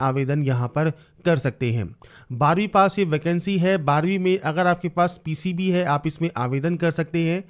आवेदन यहाँ पर कर सकते हैं। 12वीं पास ये वैकेंसी है। 12वीं में अगर आपके पास पीसीबी है आप इसमें आवेदन कर सकते हैं।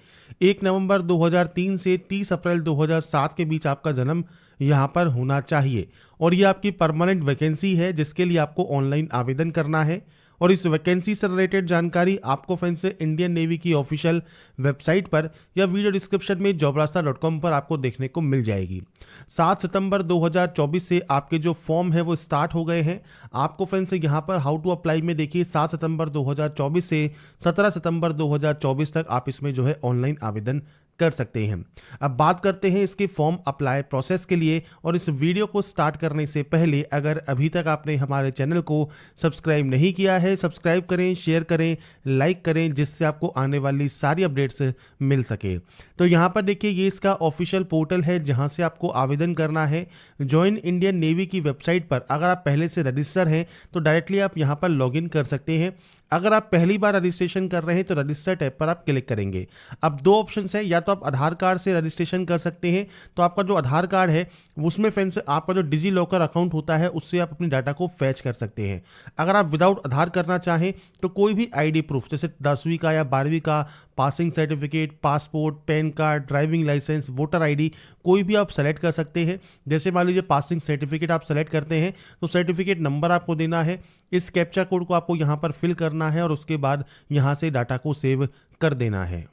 1 नवंबर 2003 से 30 अप्रैल 2007 के बीच आपका जन्म यहाँ पर होना चाहिए और ये आपकी परमानेंट वैकेंसी है जिसके लिए आपको ऑनलाइन आवेदन करना है। और इस वैकेंसी से रिलेटेड जानकारी आपको फ्रेंड्स इंडियन नेवी की ऑफिशियल वेबसाइट पर या वीडियो डिस्क्रिप्शन में jobrasta.com पर आपको देखने को मिल जाएगी। 7 सितंबर 2024 से आपके जो फॉर्म है वो स्टार्ट हो गए हैं। आपको फ्रेंड्स यहाँ पर हाउ टू अप्लाई में देखिए 7 सितंबर 2024 से 17 सितंबर 2024 तक आप इसमें जो है ऑनलाइन आवेदन कर सकते हैं। अब बात करते हैं इसके फॉर्म अप्लाई प्रोसेस के लिए। और इस वीडियो को स्टार्ट करने से पहले अगर अभी तक आपने हमारे चैनल को सब्सक्राइब नहीं किया है, सब्सक्राइब करें, शेयर करें, लाइक करें, जिससे आपको आने वाली सारी अपडेट्स मिल सके। तो यहाँ पर देखिए ये इसका ऑफिशियल पोर्टल है जहाँ से आपको आवेदन करना है। ज्वाइन इंडियन नेवी की वेबसाइट पर अगर आप पहले से रजिस्टर हैं तो डायरेक्टली आप यहाँ पर लॉगिन कर सकते हैं। अगर आप पहली बार रजिस्ट्रेशन कर रहे हैं तो रजिस्टर टैब पर आप क्लिक करेंगे। अब दो ऑप्शंस है, या तो आप आधार कार्ड से रजिस्ट्रेशन कर सकते हैं, तो आपका जो आधार कार्ड है उसमें फ्रेंड्स आपका जो डिजी लॉकर अकाउंट होता है उससे आप अपनी डाटा को फैच कर सकते हैं। अगर आप विदाउट आधार करना चाहें तो कोई भी आईडी प्रूफ जैसे 10वीं का या 12वीं का passing certificate, passport, PAN card, driving licence, voter ID कोई भी आप सेलेक्ट कर सकते हैं। जैसे मान लीजिए पासिंग सर्टिफिकेट आप सेलेक्ट करते हैं तो सर्टिफिकेट नंबर आपको देना है, इस कैप्चा कोड को आपको यहाँ पर फिल करना है और उसके बाद यहाँ से डाटा को सेव कर देना है।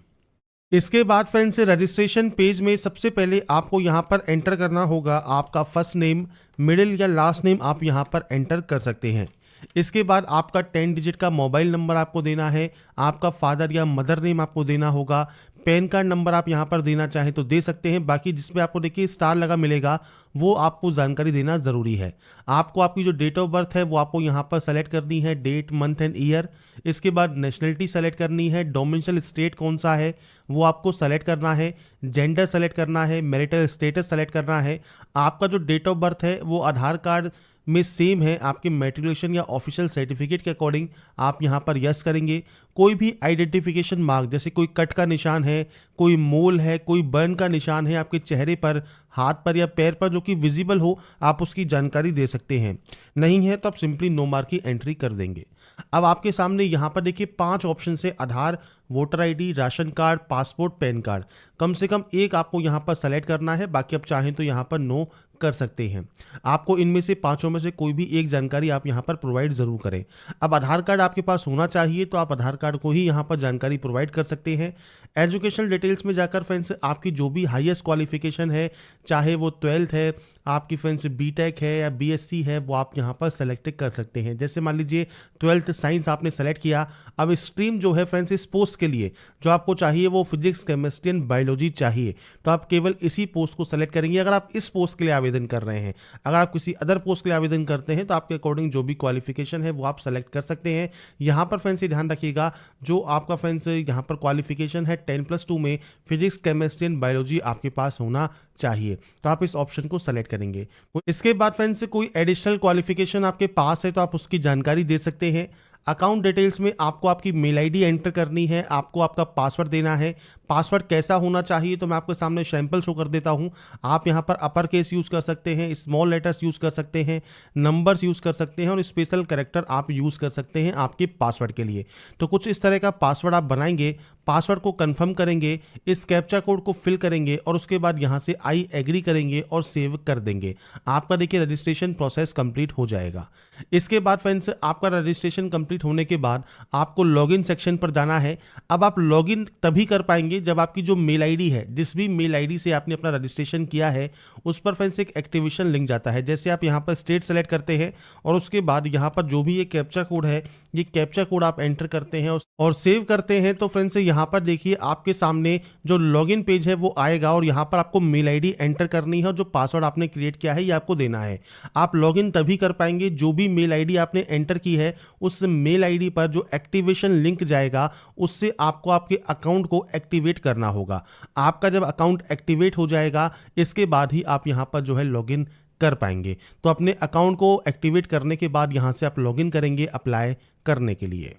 इसके बाद फ्रेंड्स रजिस्ट्रेशन पेज में सबसे पहले आपको यहाँ पर एंटर करना होगा आपका फर्स्ट नेम, मिडिल या लास्ट नेम आप यहाँ पर एंटर कर सकते हैं। इसके बाद आपका 10 डिजिट का मोबाइल नंबर आपको देना है, आपका फादर या मदर नेम आपको देना होगा, पैन कार्ड नंबर आप यहाँ पर देना चाहें तो दे सकते हैं। बाकी जिसमें आपको देखिए स्टार लगा मिलेगा वो आपको जानकारी देना ज़रूरी है। आपको आपकी जो डेट ऑफ बर्थ है वो आपको यहाँ पर सेलेक्ट करनी है, डेट, मंथ एंड ईयर। इसके बाद नेशनलिटी सेलेक्ट करनी है, डोमिसाइल स्टेट कौन सा है वो आपको सेलेक्ट करना है, जेंडर सेलेक्ट करना है, मैरिटल स्टेटस सेलेक्ट करना है। आपका जो डेट ऑफ बर्थ है वो आधार कार्ड में सेम है आपके मैट्रिकुलेशन या ऑफिशियल सर्टिफिकेट के अकॉर्डिंग आप यहाँ पर यस करेंगे। कोई भी आइडेंटिफिकेशन मार्क जैसे कोई कट का निशान है, कोई मोल है, कोई बर्न का निशान है आपके चेहरे पर, हाथ पर या पैर पर जो कि विजिबल हो आप उसकी जानकारी दे सकते हैं। नहीं है तो आप सिंपली नो मार्क की एंट्री कर देंगे। अब आपके सामने यहाँ पर देखिए 5 ऑप्शन है, Aadhaar, voter ID, ration card, passport, PAN card. कम से कम एक आपको यहाँ पर सेलेक्ट करना है, बाकी आप चाहें तो यहाँ पर नो कर सकते हैं। आपको इनमें से 5 में से कोई भी एक जानकारी आप यहाँ पर प्रोवाइड जरूर करें। अब आधार कार्ड आपके पास होना चाहिए तो आप आधार कार्ड को ही यहाँ पर जानकारी प्रोवाइड कर सकते हैं। एजुकेशनल डिटेल्स में जाकर फ्रेंड्स आपकी जो भी हाईएस्ट क्वालिफिकेशन है, चाहे वो 12th है, आपकी फ्रेंड्स बीटेक है या बीएससी है, वो आप यहाँ पर सेलेक्ट कर सकते हैं। जैसे मान लीजिए 12th साइंस आपने सेलेक्ट किया, अब स्ट्रीम जो है फ्रेंड्स इस पोस्ट के लिए जो आपको चाहिए वो फिजिक्स, केमिस्ट्री एंड बायोलॉजी चाहिए, तो आप केवल इसी पोस्ट को सेलेक्ट करेंगे अगर आप इस पोस्ट के लिए आवेदन कर रहे हैं। अगर आप किसी अदर पोस्ट के लिए आवेदन करते हैं तो आपके अकॉर्डिंग जो भी क्वालिफिकेशन है वो आप सेलेक्ट कर सकते हैं। यहाँ पर फ्रेंड्स ये ध्यान रखिएगा जो आपका फ्रेंड्स यहाँ पर क्वालिफिकेशन है 10+2 में फिजिक्स, केमिस्ट्री एंड बायोलॉजी आपके पास होना चाहिए, तो आप इस ऑप्शन को सेलेक्ट करेंगे। इसके बाद फ्रेंड्स कोई एडिशनल क्वालिफिकेशन आपके पास है तो आप उसकी जानकारी दे सकते हैं। अकाउंट डिटेल्स में आपको आपकी मेल आईडी एंटर करनी है, आपको आपका पासवर्ड देना है। पासवर्ड कैसा होना चाहिए तो मैं आपके सामने सैंपल शो कर देता हूं। आप यहां पर अपर केस यूज़ कर सकते हैं, स्मॉल लेटर्स यूज़ कर सकते हैं, नंबर्स यूज़ कर सकते हैं और स्पेशल कैरेक्टर आप यूज़ कर सकते हैं आपके पासवर्ड के लिए। तो कुछ इस तरह का पासवर्ड आप बनाएंगे, पासवर्ड को कंफर्म करेंगे, इस कैप्चा कोड को फिल करेंगे और उसके बाद यहाँ से आई एग्री करेंगे और सेव कर देंगे। आपका देखिए रजिस्ट्रेशन प्रोसेस कंप्लीट हो जाएगा। इसके बाद फ्रेंड्स आपका रजिस्ट्रेशन कंप्लीट होने के बाद आपको लॉगिन सेक्शन पर जाना है। अब आप लॉगिन तभी कर पाएंगे जब आपकी जो मेल आईडी है, जिस भी मेल आईडी से आपने अपना रजिस्ट्रेशन किया है उस पर फ्रेंड्स एक एक्टिवेशन लिंक जाता है। जैसे आप यहाँ पर स्टेट सेलेक्ट करते हैं और उसके बाद यहाँ पर जो भी ये कैप्चा कोड है, ये कैप्चा कोड आप एंटर करते हैं और सेव करते हैं तो फ्रेंड्स यहाँ पर देखिए आपके सामने जो लॉगिन पेज है वो आएगा और यहाँ पर आपको मेल आईडी एंटर करनी है और जो पासवर्ड आपने क्रिएट किया है ये आपको देना है। आप लॉगिन तभी कर पाएंगे जो भी मेल आईडी आपने एंटर की है उस मेल आईडी पर जो एक्टिवेशन लिंक जाएगा उससे आपको आपके अकाउंट को एक्टिवेट करना होगा। आपका जब अकाउंट एक्टिवेट हो जाएगा इसके बाद ही आप यहाँ पर जो है लॉगिन कर पाएंगे। तो अपने अकाउंट को एक्टिवेट करने के बाद यहाँ से आप लॉगिन करेंगे अप्लाई करने के लिए।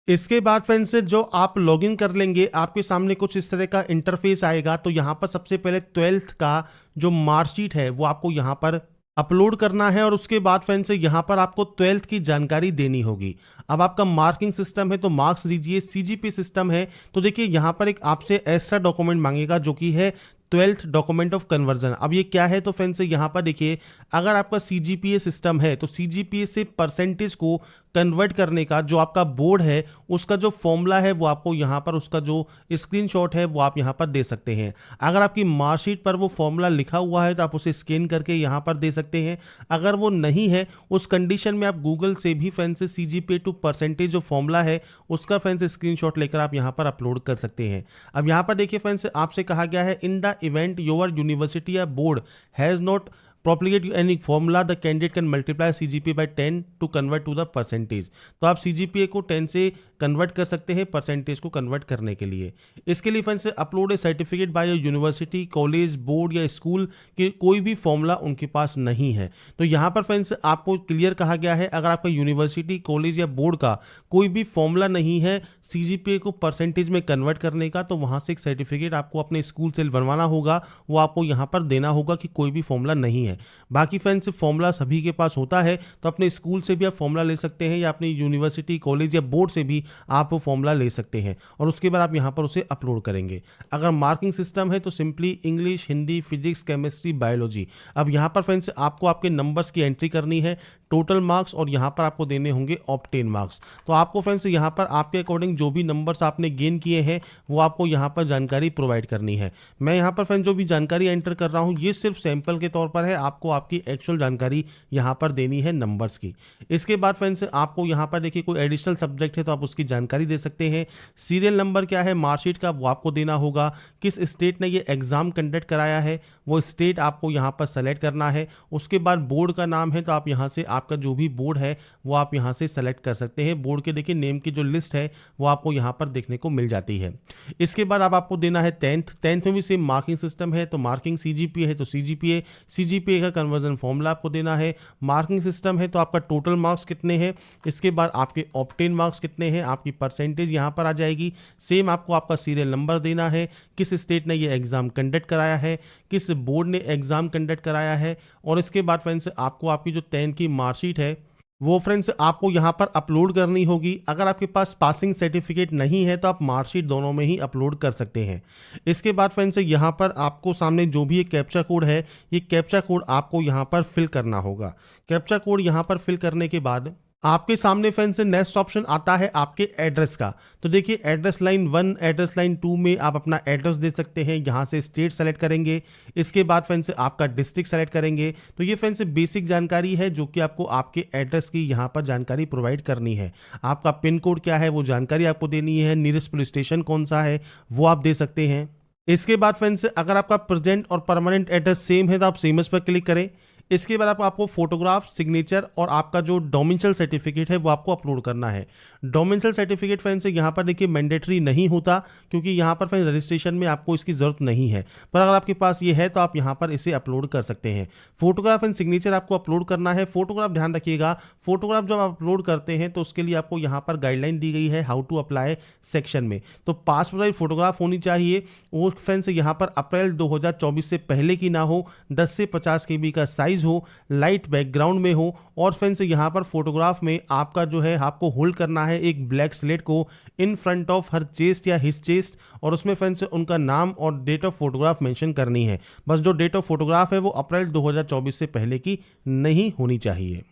इसके बाद फ्रेंड्स जो आप लॉगिन कर लेंगे आपके सामने कुछ इस तरह का इंटरफेस आएगा। तो यहाँ पर सबसे पहले 12th का जो मार्कशीट है वो आपको यहाँ पर अपलोड करना है और उसके बाद फ्रेंड्स से यहाँ पर आपको 12th की जानकारी देनी होगी। अब आपका मार्किंग सिस्टम है तो मार्क्स दीजिए, सीजीपी सिस्टम है तो देखिए यहाँ पर एक आपसे ऐसा डॉक्यूमेंट मांगेगा जो कि है 12th डॉक्यूमेंट ऑफ कन्वर्जन। अब ये क्या है तो फ्रेंड्स यहाँ पर देखिए, अगर आपका सीजीपीए सिस्टम है तो सीजीपीए से परसेंटेज को कन्वर्ट करने का जो आपका बोर्ड है उसका जो फॉर्मूला है वो आपको यहाँ पर उसका जो स्क्रीनशॉट है वो आप यहाँ पर दे सकते हैं। अगर आपकी मार्कशीट पर वो फॉर्मूला लिखा हुआ है तो आप उसे स्कैन करके यहाँ पर दे सकते हैं। अगर वो नहीं है उस कंडीशन में आप गूगल से भी फ्रेंड्स सीजीपीए टू परसेंटेज जो फॉर्मूला है उसका फ्रेंड्स स्क्रीनशॉट लेकर आप यहाँ पर अपलोड कर सकते हैं। अब यहाँ पर देखिए फ्रेंड्स आपसे कहा गया है in the event your university या board has not propagate any formula the candidate can multiply CGPA by 10 to convert to the percentage। तो आप CGPA को 10 से कन्वर्ट कर सकते हैं परसेंटेज को कन्वर्ट करने के लिए। इसके लिए friends upload A certificate bye university, college, board या स्कूल के कोई भी फॉर्मूला उनके पास नहीं है। तो यहाँ पर फ्रेंड्स आपको क्लियर कहा गया है अगर आपका यूनिवर्सिटी, कॉलेज या बोर्ड का कोई भी फॉर्मूला नहीं है CGPA को परसेंटेज में कन्वर्ट करने का, तो वहाँ से एक सर्टिफिकेट आपको अपने स्कूल से बनवाना होगा, वो आपको यहाँ पर देना होगा कि कोई भी फॉर्मूला नहीं है। बाकी फ्रेंड्स फॉर्मूला सभी के पास होता है तो अपने स्कूल से भी आप फॉर्मूला ले सकते हैं या अपनी यूनिवर्सिटी, कॉलेज या बोर्ड से भी आप वो फॉर्मूला ले सकते हैं और उसके बाद आप यहाँ पर उसे अपलोड करेंगे। अगर मार्किंग सिस्टम है तो simply English, Hindi, physics, chemistry, biology. अब यहाँ पर फ्रेंड्स आपको आपके नंबर्स की एंट्री करनी है, टोटल मार्क्स, और यहाँ पर आपको देने होंगे ऑब्टेन मार्क्स। तो आपको फ्रेंड्स यहाँ पर आपके अकॉर्डिंग जो भी नंबर्स आपने गेन किए हैं वो आपको यहाँ पर जानकारी प्रोवाइड करनी है। मैं यहाँ पर फ्रेंड्स जो भी जानकारी एंटर कर रहा हूँ ये सिर्फ सैंपल के तौर पर है, आपको आपकी एक्चुअल जानकारी यहाँ पर देनी है नंबर्स की। इसके बाद फ्रेंड्स आपको यहाँ पर देखिए कोई एडिशनल सब्जेक्ट है तो आप उसकी जानकारी दे सकते हैं। सीरियल नंबर क्या है मार्कशीट का वो आपको देना होगा। किस स्टेट ने ये एग्जाम कंडक्ट कराया है वो स्टेट आपको यहाँ पर सेलेक्ट करना है। उसके बाद बोर्ड का नाम है तो आप यहाँ से आपका जो भी बोर्ड है वो आप यहाँ से सेलेक्ट कर सकते हैं। बोर्ड के देखिए नेम की जो लिस्ट है वो आपको यहाँ पर देखने को मिल जाती है। इसके बाद अब आपको देना है 10th में भी सेम मार्किंग सिस्टम है तो मार्किंग सीजीपीए है तो सीजीपीए का कन्वर्जन फॉर्मूला आपको देना है। मार्किंग सिस्टम है तो आपका टोटल मार्क्स कितने हैं, इसके बाद आपके ऑब्टेन मार्क्स कितने हैं, आपकी परसेंटेज यहाँ पर आ जाएगी। सेम आपको आपका सीरियल नंबर देना है, किस स्टेट ने ये एग्जाम कंडक्ट कराया है, किस बोर्ड ने एग्जाम कंडक्ट कराया है, और इसके बाद फ्रेंड्स आपको आपकी जो 10 की मार्कशीट है वो फ्रेंड्स आपको यहाँ पर अपलोड करनी होगी। अगर आपके पास पासिंग सर्टिफिकेट नहीं है तो आप मार्कशीट दोनों में ही अपलोड कर सकते हैं। इसके बाद फ्रेंड्स यहाँ पर आपको सामने जो भी एक कैप्चा कोड है ये कैप्चा कोड आपको यहाँ पर फिल करना होगा। कैप्चा कोड यहाँ पर फिल करने के बाद आपके सामने फ्रेंड्स नेक्स्ट ऑप्शन आता है आपके एड्रेस का। तो देखिए एड्रेस लाइन 1, एड्रेस लाइन 2 में आप अपना एड्रेस दे सकते हैं। यहाँ से स्टेट सेलेक्ट करेंगे, इसके बाद फ्रेंड्स आपका डिस्ट्रिक्ट सेलेक्ट करेंगे। तो ये फ्रेंड्स बेसिक जानकारी है जो कि आपको आपके एड्रेस की यहाँ पर जानकारी प्रोवाइड करनी है। आपका पिन कोड क्या है वो जानकारी आपको देनी है। नियरेस्ट पुलिस स्टेशन कौन सा है वो आप दे सकते हैं। इसके बाद फ्रेंड्स अगर आपका प्रेजेंट और परमानेंट एड्रेस सेम है तो आप सेम पर क्लिक करें। इसके बाद आपको फोटोग्राफ, सिग्नेचर और आपका जो डोमिसाइल सर्टिफिकेट है वो आपको अपलोड करना है। डोमिसाइल सर्टिफिकेट फ्रेंड्स यहाँ पर देखिए मैंडेटरी नहीं होता क्योंकि यहाँ पर फ्रेंड्स रजिस्ट्रेशन में आपको इसकी ज़रूरत नहीं है, पर अगर आपके पास ये है तो आप यहाँ पर इसे अपलोड कर सकते हैं। फोटोग्राफ एंड सिग्नेचर आपको अपलोड करना है। फोटोग्राफ ध्यान रखिएगा, फोटोग्राफ जब आप अपलोड करते हैं तो उसके लिए आपको यहाँ पर गाइडलाइन दी गई है हाउ टू अप्लाई सेक्शन में। तो पासपोर्ट साइज फोटोग्राफ होनी चाहिए। वो फ्रेंड्स यहाँ पर अप्रैल 2024 से पहले की ना हो, 10 से 50 KB का साइज हो, लाइट बैकग्राउंड में हो, और फ्रेंड्स यहाँ पर फोटोग्राफ में आपका जो है आपको होल्ड करना है एक ब्लैक स्लेट को in front of her chest या हिज चेस्ट, और उसमें फ्रेंड्स उनका नाम और डेट ऑफ फोटोग्राफ मेंशन करनी है। बस जो डेट ऑफ फोटोग्राफ है वो अप्रैल 2024 से पहले की नहीं होनी चाहिए।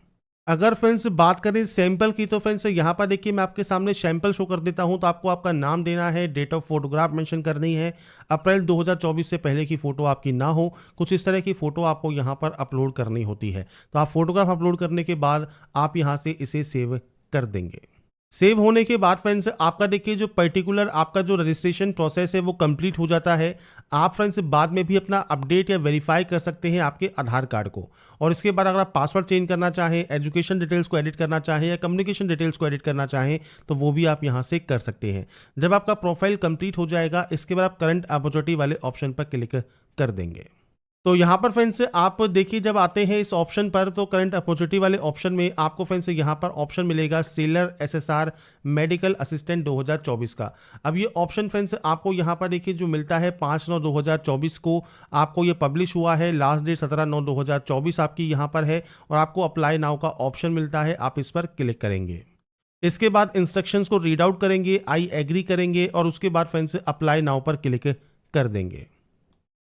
अगर फ्रेंड्स बात करें सैंपल की तो फ्रेंड्स यहाँ पर देखिए मैं आपके सामने सैंपल शो कर देता हूँ। तो आपको आपका नाम देना है, डेट ऑफ फोटोग्राफ मेंशन करनी है, अप्रैल 2024 से पहले की फ़ोटो आपकी ना हो, कुछ इस तरह की फ़ोटो आपको यहाँ पर अपलोड करनी होती है। तो आप फोटोग्राफ अपलोड करने के बाद आप यहाँ से इसे सेव कर देंगे। सेव होने के बाद फ्रेंड्स आपका देखिए जो पर्टिकुलर आपका जो रजिस्ट्रेशन प्रोसेस है वो कंप्लीट हो जाता है। आप फ्रेंड्स बाद में भी अपना अपडेट या वेरीफाई कर सकते हैं आपके आधार कार्ड को, और इसके बाद अगर आप पासवर्ड चेंज करना चाहें, एजुकेशन डिटेल्स को एडिट करना चाहें या कम्युनिकेशन डिटेल्स को एडिट करना चाहें तो वो भी आप यहाँ से कर सकते हैं। जब आपका प्रोफाइल कंप्लीट हो जाएगा इसके बाद आप करंट अपॉर्चुनिटी वाले ऑप्शन पर क्लिक कर देंगे। तो यहाँ पर फ्रेंड्स आप देखिए जब आते हैं इस ऑप्शन पर तो करंट अपॉर्चुनिटी वाले ऑप्शन में आपको फ्रेंड्स यहाँ पर ऑप्शन मिलेगा सेलर एसएसआर मेडिकल असिस्टेंट 2024 का। अब ये ऑप्शन फ्रेंड्स आपको यहाँ पर देखिए जो मिलता है 5/9/2024 को आपको ये पब्लिश हुआ है। लास्ट डेट 17/9/2024 आपकी यहाँ पर है और आपको अप्लाई नाउ का ऑप्शन मिलता है, आप इस पर क्लिक करेंगे। इसके बाद इंस्ट्रक्शंस को रीड आउट करेंगे, आई एग्री करेंगे और उसके बाद फ्रेंड्स अप्लाई नाउ पर क्लिक कर देंगे।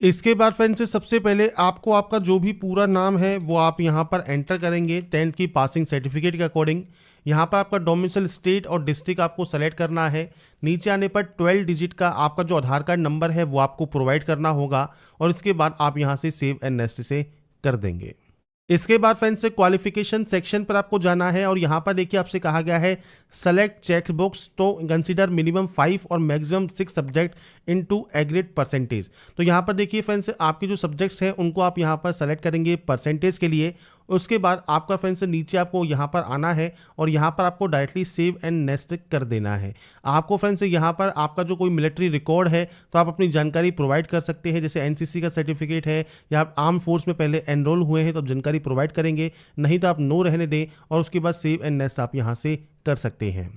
इसके बाद फ्रेंड्स सबसे पहले आपको आपका जो भी पूरा नाम है वो आप यहाँ पर एंटर करेंगे 10th की पासिंग सर्टिफिकेट के अकॉर्डिंग। यहाँ पर आपका डोमिसाइल स्टेट और डिस्ट्रिक्ट आपको सेलेक्ट करना है। नीचे आने पर 12 डिजिट का आपका जो आधार कार्ड नंबर है वो आपको प्रोवाइड करना होगा और इसके बाद आप यहाँ से सेव एंड नेक्स्ट से कर देंगे। इसके बाद फ्रेंड्स क्वालिफिकेशन सेक्शन पर आपको जाना है और यहाँ पर देखिए आपसे कहा गया है select check box to consider minimum 5 और maximum 6 subject into agreed percentage. तो यहाँ पर देखिए फ्रेंड्स आपके जो सब्जेक्ट्स हैं उनको आप यहाँ पर सेलेक्ट करेंगे परसेंटेज के लिए। उसके बाद आपका फ्रेंड्स नीचे आपको यहाँ पर आना है और यहाँ पर आपको डायरेक्टली सेव एंड नेक्स्ट कर देना है। आपको फ्रेंड्स यहाँ पर आपका जो कोई मिलिट्री रिकॉर्ड है तो आप अपनी जानकारी प्रोवाइड कर सकते हैं, जैसे एनसीसी का सर्टिफिकेट है या आप आर्म फोर्स में पहले एनरोल हुए हैं तो आप जानकारी प्रोवाइड करेंगे, नहीं तो आप नो रहने दें और उसके बाद सेव एंड नेक्स्ट आप यहाँ से कर सकते हैं।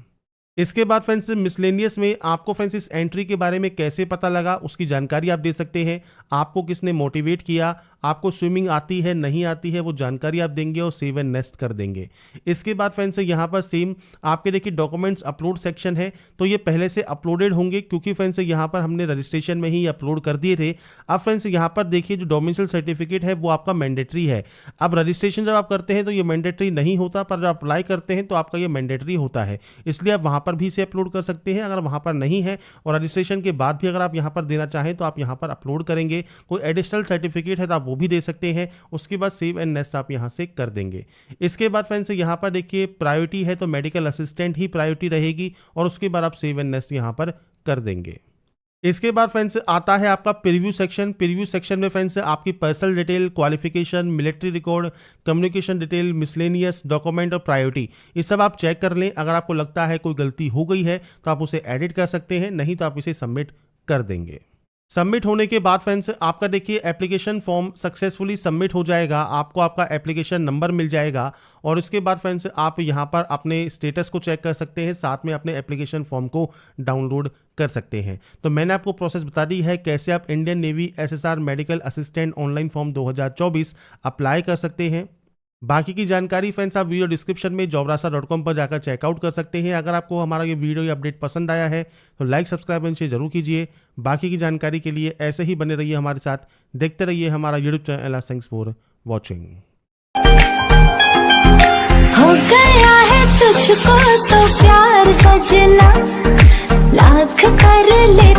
इसके बाद फ्रेंड्स मिसलेनियस में आपको फ्रेंड्स इस एंट्री के बारे में कैसे पता लगा उसकी जानकारी आप दे सकते हैं। आपको किसने मोटिवेट किया, आपको स्विमिंग आती है नहीं आती है वो जानकारी आप देंगे और सेव एंड नेक्स्ट कर देंगे। इसके बाद फ्रेंड्स यहाँ पर सेम आपके देखिए डॉक्यूमेंट्स अपलोड सेक्शन है तो ये पहले से अपलोडेड होंगे क्योंकि फ्रेंड्स यहाँ पर हमने रजिस्ट्रेशन में ही अपलोड कर दिए थे। अब फ्रेंड्स यहाँ पर देखिए जो डोमिसाइल सर्टिफिकेट है वो आपका मैंडेटरी है। अब रजिस्ट्रेशन जब आप करते हैं तो ये मैंडेटरी नहीं होता, पर जब अप्लाई करते हैं तो आपका ये मैंडेटरी होता है, इसलिए आप वहाँ पर भी इसे अपलोड कर सकते हैं। अगर वहाँ पर नहीं है और रजिस्ट्रेशन के बाद भी अगर आप यहाँ पर देना चाहें तो आप यहाँ पर अपलोड करेंगे। कोई एडिशनल सर्टिफिकेट है तो आप वो भी दे सकते हैं। उसके बाद सेव एंड नेक्स्ट आप यहाँ से कर देंगे। इसके बाद फ्रेंड्स यहाँ पर देखिए प्रायोरिटी है तो मेडिकल असिस्टेंट ही प्रायोरिटी रहेगी और उसके बाद आप सेव एंड नेक्स्ट यहाँ पर कर देंगे। इसके बाद फ्रेंड्स आता है आपका प्रीव्यू सेक्शन। प्रीव्यू सेक्शन में फ्रेंड्स आपकी personal detail, qualification, military record, communication detail, miscellaneous, document और प्रायोरिटी ये सब आप चेक कर लें। अगर आपको लगता है कोई गलती हो गई है तो आप उसे एडिट कर सकते हैं, नहीं तो आप इसे सबमिट कर देंगे। सबमिट होने के बाद फ्रेंड्स आपका देखिए एप्लीकेशन फॉर्म सक्सेसफुली सबमिट हो जाएगा। आपको आपका एप्लीकेशन नंबर मिल जाएगा और इसके बाद फ्रेंड्स आप यहाँ पर अपने स्टेटस को चेक कर सकते हैं, साथ में अपने एप्लीकेशन फॉर्म को डाउनलोड कर सकते हैं। तो मैंने आपको प्रोसेस बता दी है कैसे आप Indian navy SSR medical assistant online form 2024 apply कर सकते हैं। बाकी की जानकारी फ्रेंड्स आप वीडियो डिस्क्रिप्शन में jobrasa.com पर जाकर चेकआउट कर सकते हैं। अगर आपको हमारा ये वीडियो या अपडेट पसंद आया है तो लाइक, सब्सक्राइब एंड शेयर जरूर कीजिए। बाकी की जानकारी के लिए ऐसे ही बने रहिए हमारे साथ, देखते रहिए हमारा YouTube channel. Thanks for watching. हो गया है तुझको तो प्यार सजना, लाख कर ले